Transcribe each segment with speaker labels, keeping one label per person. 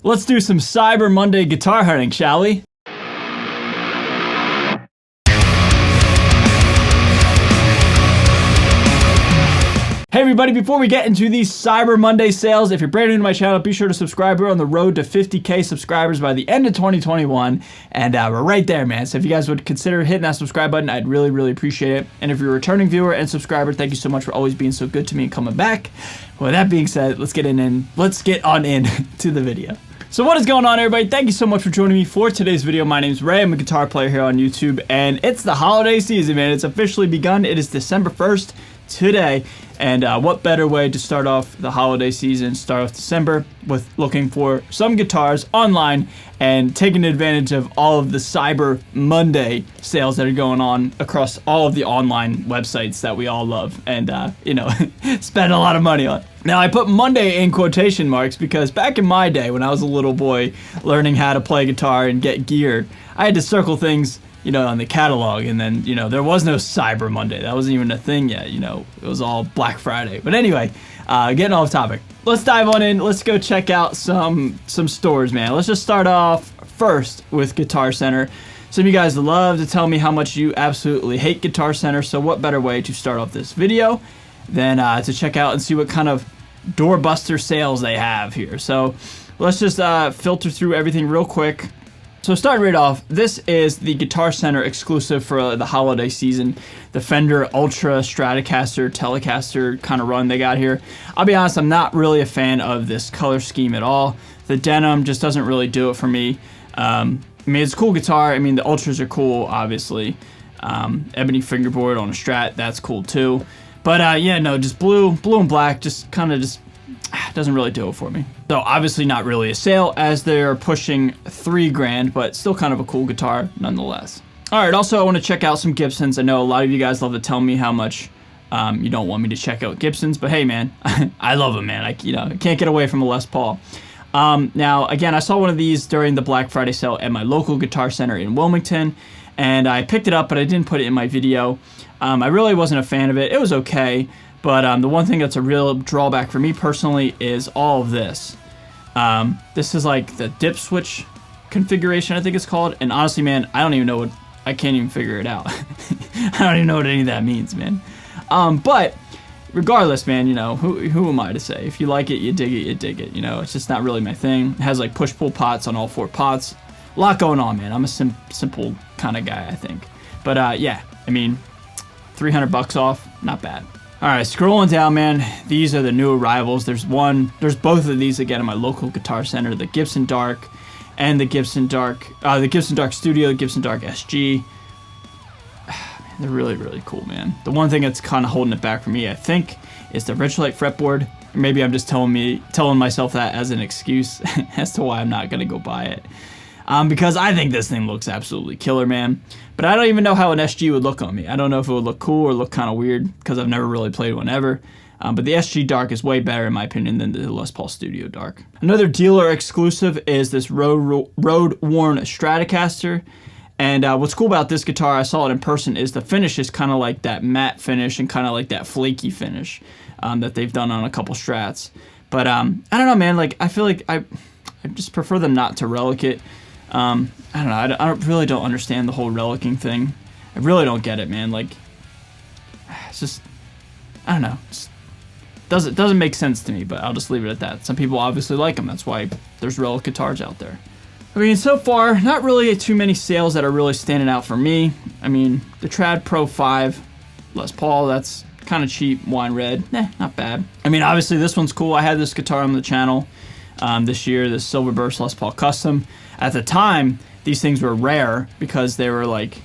Speaker 1: Let's do some Cyber Monday guitar hunting, shall we? Hey everybody, before we get into these Cyber Monday sales, if you're brand new to my channel, be sure to subscribe. We're on the road to 50K subscribers by the end of 2021, and we're right there, man. So if you guys would consider hitting that subscribe button, I'd really, really appreciate it. And if you're a returning viewer and subscriber, thank you so much for always being so good to me and coming back. With that being said, let's get on in to the video. So what is going on, everybody? Thank you so much for joining me for today's video. My name's Ray. I'm a guitar player here on YouTube, and it's the holiday season, man. It's officially begun. It is December 1st today, and what better way to start off the holiday season, start off December, with looking for some guitars online and taking advantage of all of the Cyber Monday sales that are going on across all of the online websites that we all love and, you know, spend a lot of money on. Now, I put Monday in quotation marks because back in my day when I was a little boy learning how to play guitar and get gear, I had to circle things, you know, on the catalog, and then, you know, there was no Cyber Monday. That wasn't even a thing yet, you know. It was all Black Friday. But anyway, getting off topic. Let's dive on in. Let's go check out some stores, man. Let's just start off first with Guitar Center. Some of you guys love to tell me how much you absolutely hate Guitar Center, so what better way to start off this video than to check out and see what kind of doorbuster sales they have here. So let's just filter through everything real quick. So starting right off, this is the Guitar Center exclusive for the holiday season, the Fender Ultra Stratocaster Telecaster kind of run they got here. I'll be honest, I'm not really a fan of this color scheme at all. The denim just doesn't really do it for me. I mean, it's a cool guitar. I mean, the Ultras are cool, obviously. Ebony fingerboard on a Strat, that's cool too. But yeah, no, just blue and black, just kind of just doesn't really do it for me. So obviously not really a sale as they're pushing $3 grand, but still kind of a cool guitar nonetheless. All right, also I want to check out some Gibsons. I know a lot of you guys love to tell me how much you don't want me to check out Gibsons, but hey man, I love them, man. I can't get away from a Les Paul. Now again, I saw one of these during the Black Friday sale at my local Guitar Center in Wilmington, and I picked it up, but I didn't put it in my video. I really wasn't a fan of it. It was okay. But the one thing that's a real drawback for me personally is all of this. This is like the dip switch configuration, I think it's called. And honestly, man, I don't even know what, I can't even figure it out. I don't even know what any of that means, man. But regardless, man, you know, who am I to say? If you like it, you dig it, you dig it. You know, it's just not really my thing. It has like push-pull pots on all 4 pots. A lot going on, man. I'm a simple kind of guy, I think. But yeah, I mean, 300 bucks off, not bad. All right, scrolling down, man, these are the new arrivals. There's both of these again in my local Guitar Center, the Gibson Dark and the Gibson Dark Studio, Gibson Dark SG. Man, they're really, really cool, man. The one thing that's kind of holding it back for me, I think, is the Richlite fretboard. Maybe I'm just telling myself that as an excuse as to why I'm not gonna go buy it. Because I think this thing looks absolutely killer, man. But I don't even know how an SG would look on me. I don't know if it would look cool or look kind of weird because I've never really played one ever. But the SG Dark is way better in my opinion than the Les Paul Studio Dark. Another dealer exclusive is this road-worn Stratocaster. And what's cool about this guitar, I saw it in person, is the finish is kind of like that matte finish and kind of like that flaky finish that they've done on a couple Strats. But I don't know, man. Like, I feel like I just prefer them not to relic it. I don't know, I really don't understand the whole relicing thing. I really don't get it, man. Like, it's just, I don't know, it doesn't make sense to me, but I'll just leave it at that. Some people obviously like them, that's why there's relic guitars out there. I mean, so far, not really too many sales that are really standing out for me. I mean, the Trad Pro 5 Les Paul, that's kind of cheap, wine red, not bad. I mean, obviously this one's cool. I had this guitar on the channel this year, this Silver Burst Les Paul Custom. At the time, these things were rare because they were like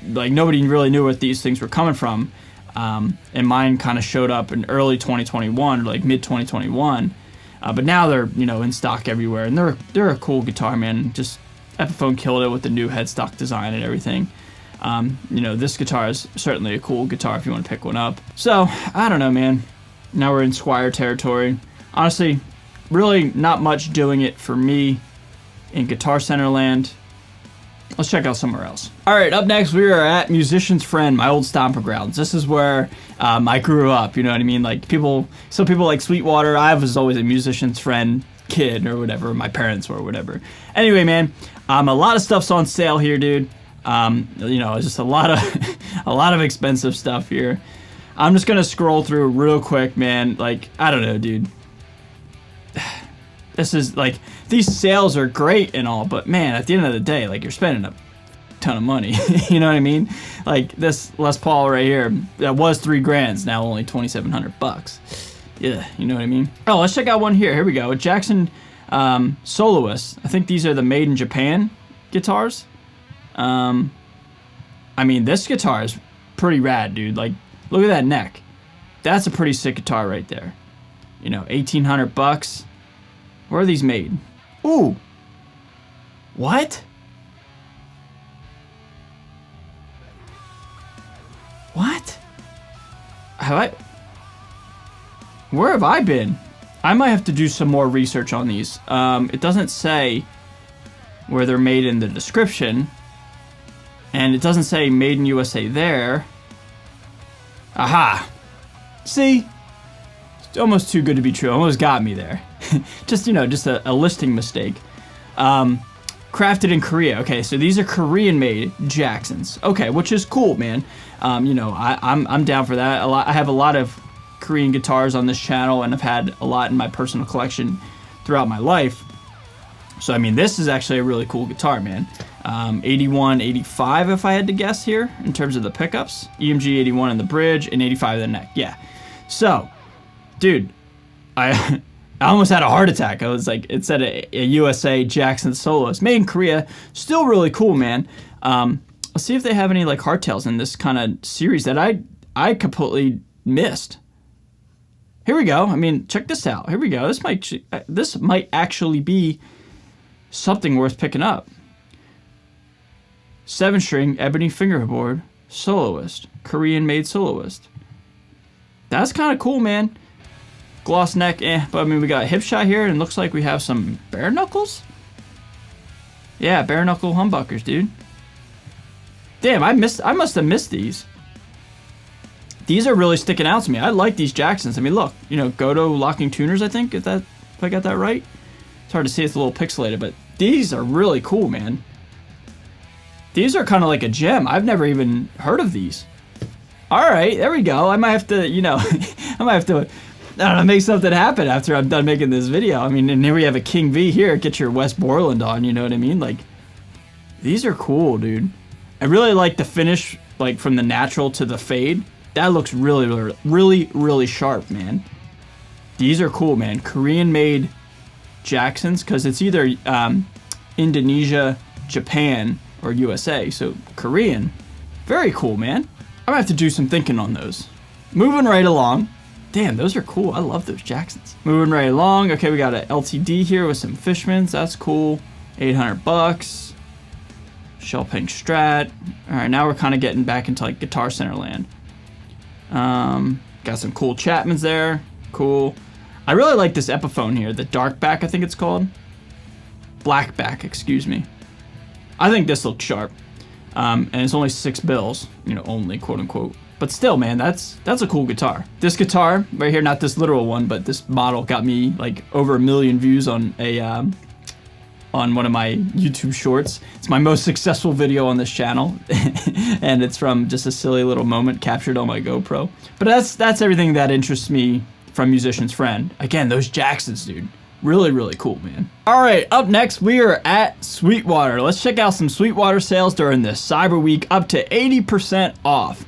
Speaker 1: nobody really knew what these things were coming from. And mine kind of showed up in early 2021, or like mid 2021. But now they're, you know, in stock everywhere, and they're a cool guitar, man. Just Epiphone killed it with the new headstock design and everything. You know, this guitar is certainly a cool guitar if you want to pick one up. So I don't know, man. Now we're in Squire territory. Honestly, really not much doing it for me in Guitar Center land. Let's check out somewhere else. All right, up next we are at Musician's Friend, my old stomping grounds. This is where I grew up, you know what I mean? Like some people like Sweetwater. I was always a Musician's Friend kid or whatever, my parents were or whatever. Anyway, man, a lot of stuff's on sale here, dude. You know, it's just a lot of expensive stuff here. I'm just gonna scroll through real quick, man. Like, I don't know, dude. This is like, these sales are great and all, but man, at the end of the day, like, you're spending a ton of money. You know what I mean? Like this Les Paul right here, that was $3,000, it's now only $2,700. Yeah, you know what I mean? Oh, let's check out one here. Here we go. Jackson Soloist. I think these are the made in Japan guitars. I mean, this guitar is pretty rad, dude. Like, look at that neck. That's a pretty sick guitar right there. You know, $1,800. Where are these made? Ooh. What? What? Where have I been? I might have to do some more research on these. It doesn't say where they're made in the description. And it doesn't say made in USA there. Aha. See? It's almost too good to be true. Almost got me there. Just, you know, just a listing mistake. Crafted in Korea. Okay, so these are Korean-made Jacksons. Okay, which is cool, man. You know, I'm down for that. I have a lot of Korean guitars on this channel, and I've had a lot in my personal collection throughout my life. So, I mean, this is actually a really cool guitar, man. 81, 85, if I had to guess here, in terms of the pickups. EMG 81 in the bridge, and 85 in the neck. Yeah. So, dude, I almost had a heart attack. I was like, it said a USA Jackson Soloist. Made in Korea. Still really cool, man. Let's see if they have any, like, hardtails in this kind of series that I completely missed. Here we go. I mean, check this out. Here we go. This might actually be something worth picking up. 7-string ebony fingerboard Soloist. Korean-made Soloist. That's kind of cool, man. Gloss neck, but I mean, we got a hip shot here, and looks like we have some bare knuckles? Yeah, bare knuckle humbuckers, dude. Damn, I must have missed these. These are really sticking out to me. I like these Jacksons. I mean, look, you know, Goto locking tuners, I think, if I got that right. It's hard to see, it's a little pixelated, but these are really cool, man. These are kind of like a gem. I've never even heard of these. All right, there we go. I might have to, you know, I don't know, make something happen after I'm done making this video. I mean, and here we have a King V here. Get your West Borland on, you know what I mean? Like, these are cool, dude. I really like the finish, like, from the natural to the fade. That looks really sharp, man. These are cool, man. Korean-made Jacksons, because it's either Indonesia, Japan, or USA. So, Korean. Very cool, man. I'm gonna have to do some thinking on those. Moving right along. Damn, those are cool. I love those Jacksons. Moving right along. Okay, we got an LTD here with some Fishmans. That's cool. $800. Shell pink Strat. All right, now we're kind of getting back into like Guitar Center land. Got some cool Chapmans there. Cool. I really like this Epiphone here. The dark back, I think it's called. Black back, excuse me. I think this looks sharp. And it's only $6, you know, only, quote unquote. But still, man, that's a cool guitar. This guitar right here, not this literal one, but this model got me like over 1 million views on on one of my YouTube shorts. It's my most successful video on this channel, and it's from just a silly little moment captured on my GoPro. But that's everything that interests me from Musician's Friend. Again, those Jacksons, dude. Really cool, man. All right, up next, we are at Sweetwater. Let's check out some Sweetwater sales during this Cyber Week, up to 80% off.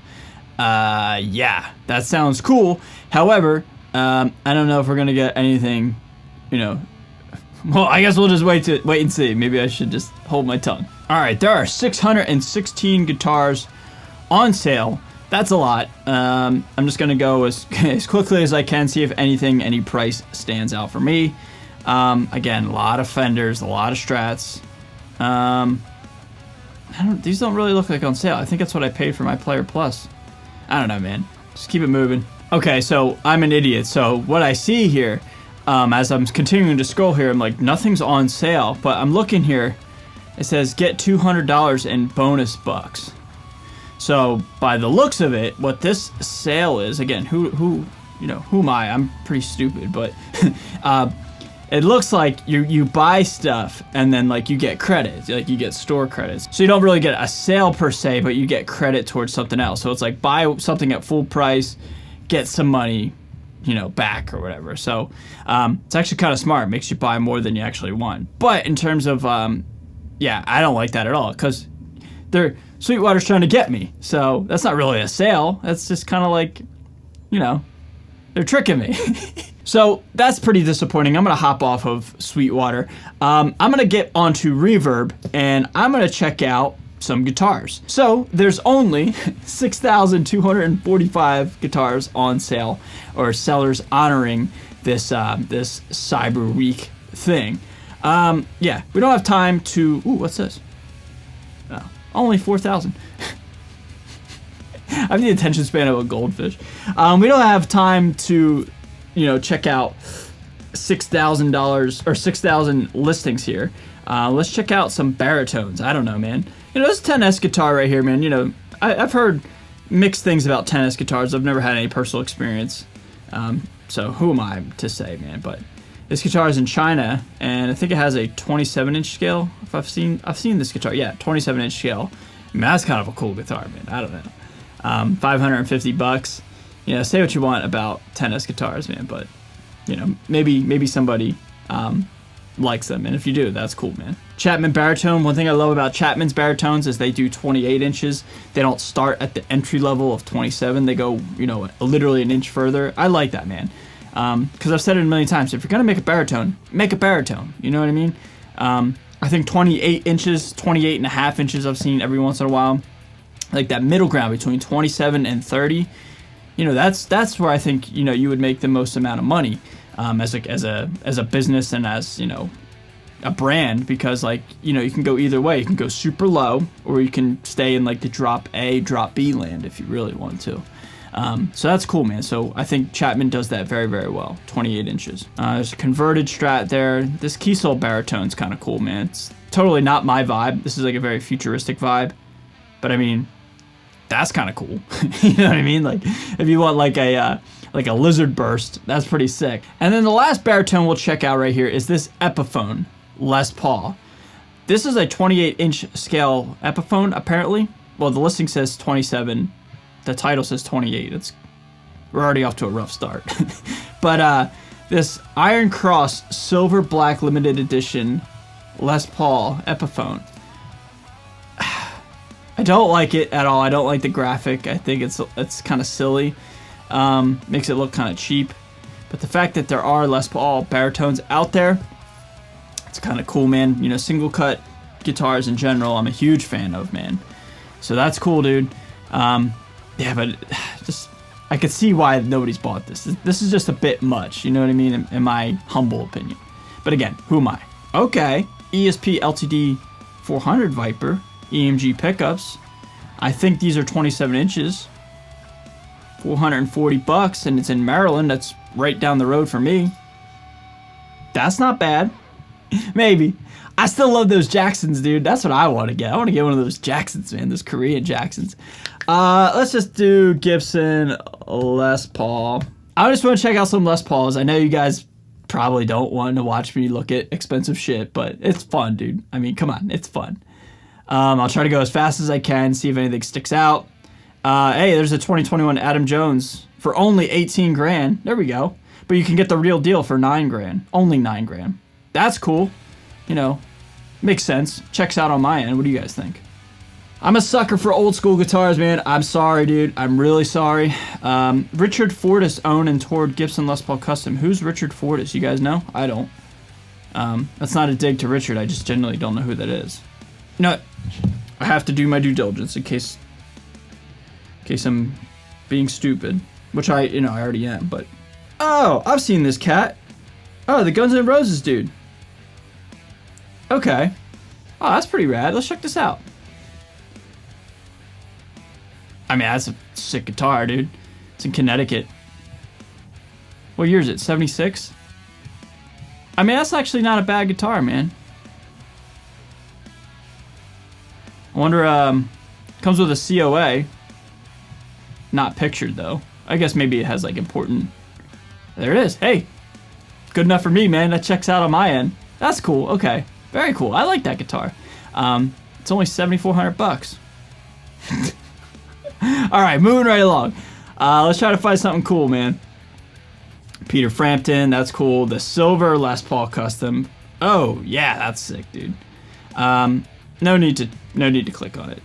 Speaker 1: Yeah, that sounds cool. However, I don't know if we're gonna get anything, you know. Well, I guess we'll just wait and see. Maybe I should just hold my tongue. All right, there are 616 guitars on sale. That's a lot. I'm just gonna go as quickly as I can, see if any price stands out for me. Again, a lot of Fenders, a lot of Strats. These don't really look like on sale. I think that's what I paid for my Player Plus. I don't know, man. Just keep it moving. Okay, so I'm an idiot. So what I see here, as I'm continuing to scroll here, I'm like, nothing's on sale. But I'm looking here. It says get $200 in bonus bucks. So by the looks of it, what this sale is, again, who am I? I'm pretty stupid, but it looks like you buy stuff and then like you get credits, like you get store credits. So you don't really get a sale per se, but you get credit towards something else. So it's like buy something at full price, get some money, you know, back or whatever. So it's actually kind of smart. It makes you buy more than you actually want. But in terms of, yeah, I don't like that at all because Sweetwater's trying to get me. So that's not really a sale. That's just kind of like, you know, they're tricking me. So that's pretty disappointing. I'm going to hop off of Sweetwater. I'm going to get onto Reverb and I'm going to check out some guitars. So there's only 6,245 guitars on sale, or sellers honoring this this Cyber Week thing. Yeah, we don't have time to. Ooh, what's this? Oh, only 4,000. I have the attention span of a goldfish. We don't have time to, you know, check out $6,000 or 6,000 listings here. Let's check out some baritones. I don't know, man. You know, this 10S guitar right here, man. You know, I've heard mixed things about 10S guitars. I've never had any personal experience. So who am I to say, man? But this guitar is in China, and I think it has a 27-inch scale. If I've seen this guitar, yeah, 27-inch scale. I mean, that's kind of a cool guitar, man. I don't know. $550. You know, say what you want about 10S guitars, man, but you know, maybe somebody likes them, and if you do, that's cool, man. Chapman baritone. One thing I love about Chapman's baritones is they do 28 inches. They don't start at the entry level of 27. They go, you know, literally an inch further. I like that, man, because I've said it a million times. If you're gonna make a baritone, make a baritone. You know what I mean? I think 28 inches, 28 and a half inches I've seen every once in a while. Like that middle ground between 27 and 30, you know, that's where I think, you know, you would make the most amount of money as a business and as, you know, a brand, because like, you know, you can go either way. You can go super low, or you can stay in like the drop A, drop B land if you really want to. So that's cool, man. So I think Chapman does that very, very well. 28 inches. There's a converted Strat there. This Kiesel baritone's kind of cool, man. It's totally not my vibe. This is like a very futuristic vibe, but I mean, that's kind of cool. You know what I mean? Like if you want like a lizard burst, that's pretty sick. And then the last baritone we'll check out right here is this Epiphone Les Paul. This is a 28-inch scale Epiphone, apparently. Well, the listing says 27. The title says 28. We're already off to a rough start. But this Iron Cross Silver Black Limited Edition Les Paul Epiphone. I don't like it at all. I don't like the graphic. I think it's kind of silly. Makes it look kind of cheap. But the fact that there are Les Paul baritones out there, it's kind of cool, man. You know, single cut guitars in general, I'm a huge fan of, man. So that's cool, dude. Yeah, but just I could see why nobody's bought this. This is just a bit much, you know what I mean? In my humble opinion. But again, who am I? Okay, ESP LTD 400 Viper. EMG pickups. I think these are 27 inches. $440, and it's in Maryland. That's right down the road for me. That's not bad. Maybe. I still love those Jacksons, dude. That's what I want to get. I want to get one of those Jacksons, man. Those Korean Jacksons. Let's just do Gibson Les Paul. I just want to check out some Les Pauls. I know you guys probably don't want to watch me look at expensive shit, but it's fun, dude. I mean, come on. It's fun. I'll try to go as fast as I can, see if anything sticks out. Hey, there's a 2021 Adam Jones for only 18 grand. There we go. But you can get the real deal for 9 grand. Only 9 grand. That's cool. You know, makes sense. Checks out on my end. What do you guys think? I'm a sucker for old school guitars, man. I'm sorry, dude. I'm really sorry. Richard Fortis owned and toured Gibson Les Paul Custom. Who's Richard Fortis? You guys know? I don't. That's not a dig to Richard. I just genuinely don't know who that is. You know what? I have to do my due diligence in case I'm being stupid, which I already am, but oh, I've seen this cat. Oh, the Guns N' Roses dude. Okay. Oh, that's pretty rad. Let's check this out. I mean, that's a sick guitar, dude. It's in Connecticut. What year is it? 76? I mean, that's actually not a bad guitar, man. I wonder, comes with a COA. Not pictured, though. I guess maybe it has, like, important... There it is. Hey. good enough for me, man. That checks out on my end. That's cool. Okay, very cool. I like that guitar. It's only $7,400. All right, moving right along. Let's try to find something cool, man. Peter Frampton, that's cool. The silver Les Paul Custom. Oh yeah, that's sick, dude. No need to click on it.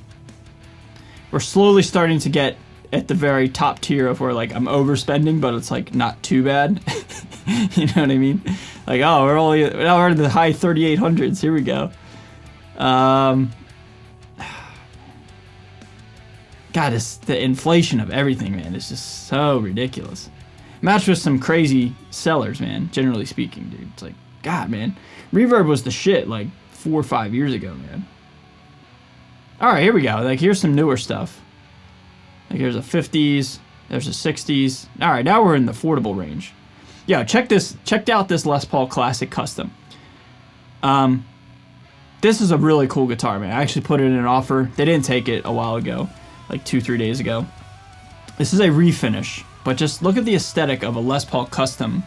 Speaker 1: We're slowly starting to get at the very top tier of where like I'm overspending, but it's like not too bad. You know what I mean? Like, oh, we're in the high 3,800s. Here we go. God, the inflation of everything, man, is just so ridiculous. Matched with some crazy sellers, man, generally speaking, dude. It's like, God, man. Reverb was the shit like 4 or 5 years ago, man. All right, here we go. Like, here's some newer stuff. Like, here's a 50s. There's a 60s. All right, now we're in the affordable range. Yeah, checked out this Les Paul Classic Custom. This is a really cool guitar, man. I actually put it in an offer. They didn't take it a while ago, like 2-3 days ago. This is a refinish, but just look at the aesthetic of a Les Paul Custom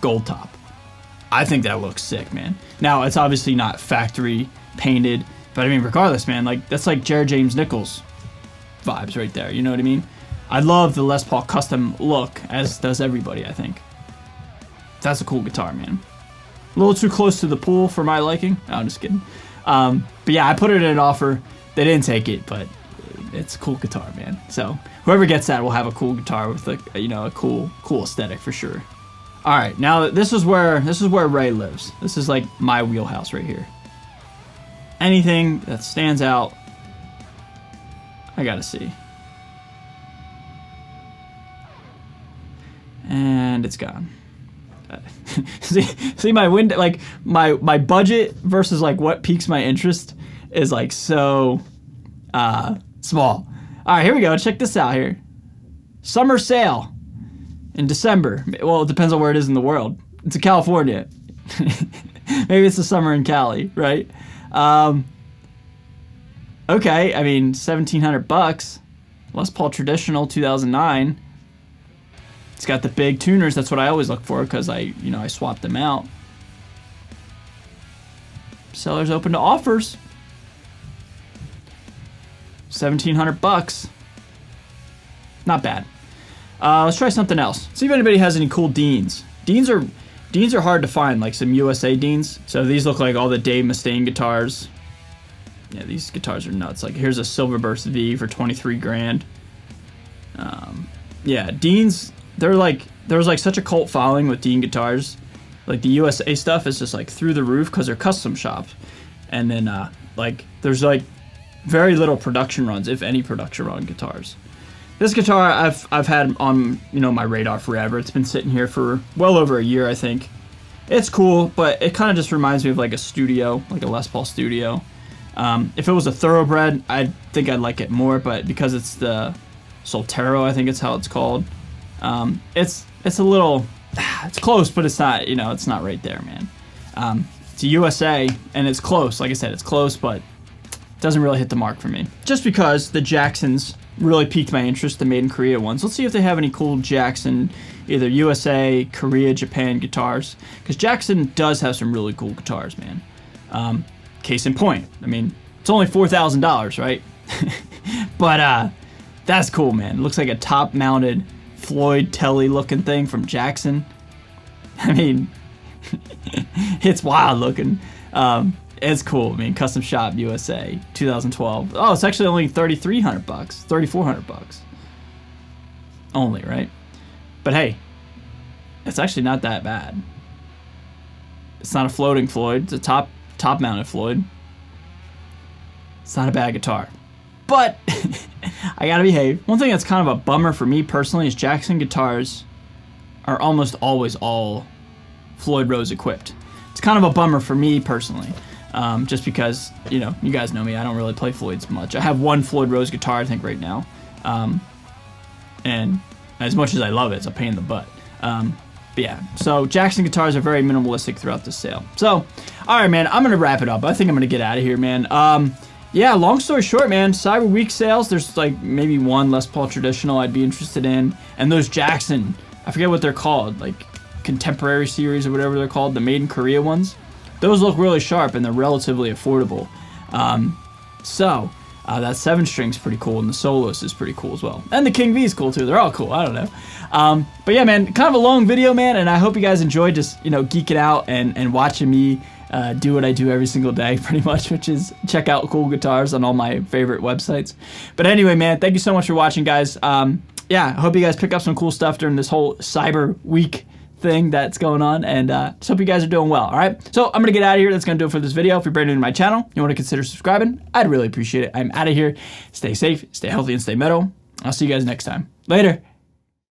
Speaker 1: gold top. I think that looks sick, man. Now, it's obviously not factory painted, but I mean, regardless, man, like that's like Jared James Nichols vibes right there. You know what I mean? I love the Les Paul Custom look, as does everybody, I think. That's a cool guitar, man. A little too close to the pool for my liking. No, I'm just kidding. But yeah, I put it in an offer. They didn't take it, but it's a cool guitar, man. So whoever gets that will have a cool guitar with a cool aesthetic for sure. All right, now this is where Ray lives. This is like my wheelhouse right here. Anything that stands out, I gotta see. And it's gone. see my window, like my budget versus like what piques my interest is like so small. All right, here we go. Check this out here. Summer sale in December. Well, it depends on where it is in the world. It's in California. Maybe it's the summer in Cali, right? Okay, I mean, $1,700. Les Paul Traditional 2009. It's got the big tuners. That's what I always look for because I swapped them out. Seller's open to offers. $1,700. Not bad. Let's try something else. See if anybody has any cool Deans. Deans are hard to find, like some USA Deans. So these look like all the Dave Mustaine guitars. Yeah, these guitars are nuts. Like here's a Silverburst V for 23 grand. Yeah, Deans. There's like such a cult following with Dean guitars. Like the USA stuff is just like through the roof because they're custom shops. And then like there's like very little production runs, if any production run guitars. This guitar I've had on my radar forever. It's been sitting here for well over a year, I think. It's cool, but it kind of just reminds me of like a studio, like a Les Paul studio. If it was a thoroughbred, I think I'd like it more, but because it's the Soltero, I think it's how it's called. It's a little, it's close, but it's not, it's not right there, man. It's a USA, and it's close. Like I said, it's close, but it doesn't really hit the mark for me. Just because the Jacksons really piqued my interest, the Made in Korea ones. Let's see if they have any cool Jackson, either USA, Korea, Japan guitars. Because Jackson does have some really cool guitars, man. Case in point, I mean, it's only $4,000, right? But that's cool, man. It looks like a top-mounted Floyd Telly looking thing from Jackson. I mean, it's wild looking. It's cool. I mean, custom shop USA 2012. Oh, it's actually only $3,300, $3,400 only, right? But hey, it's actually not that bad. It's not a floating Floyd. It's a top mounted Floyd. It's not a bad guitar, but I gotta behave. One thing that's kind of a bummer for me personally is Jackson guitars are almost always all Floyd Rose equipped. It's kind of a bummer for me personally, just because, you guys know me, I don't really play Floyds much. I have one Floyd Rose guitar, I think, right now, and as much as I love it, it's a pain in the butt. But yeah, so Jackson guitars are very minimalistic throughout the sale. So, all right, man, I'm gonna wrap it up. I think I'm gonna get out of here, man. Yeah, long story short, man, Cyber Week sales, there's like maybe one Les Paul Traditional I'd be interested in, and those Jackson, I forget what they're called, like Contemporary series or whatever they're called, the Made in Korea ones. Those look really sharp and they're relatively affordable. That 7-string's pretty cool, and the Solos is pretty cool as well. And the King V is cool too. They're all cool. I don't know. But yeah, man, kind of a long video, man, and I hope you guys enjoyed just, geeking out and watching me do what I do every single day, pretty much, which is check out cool guitars on all my favorite websites. But anyway, man, thank you so much for watching, guys. Yeah, I hope you guys pick up some cool stuff during this whole Cyber Week thing that's going on, and just hope you guys are doing well. All right, so I'm gonna get out of here. That's gonna do it for this video. If you're brand new to my channel, you want to consider subscribing, I'd really appreciate it. I'm out of here. Stay safe, stay healthy, and stay metal. I'll see you guys next time. Later.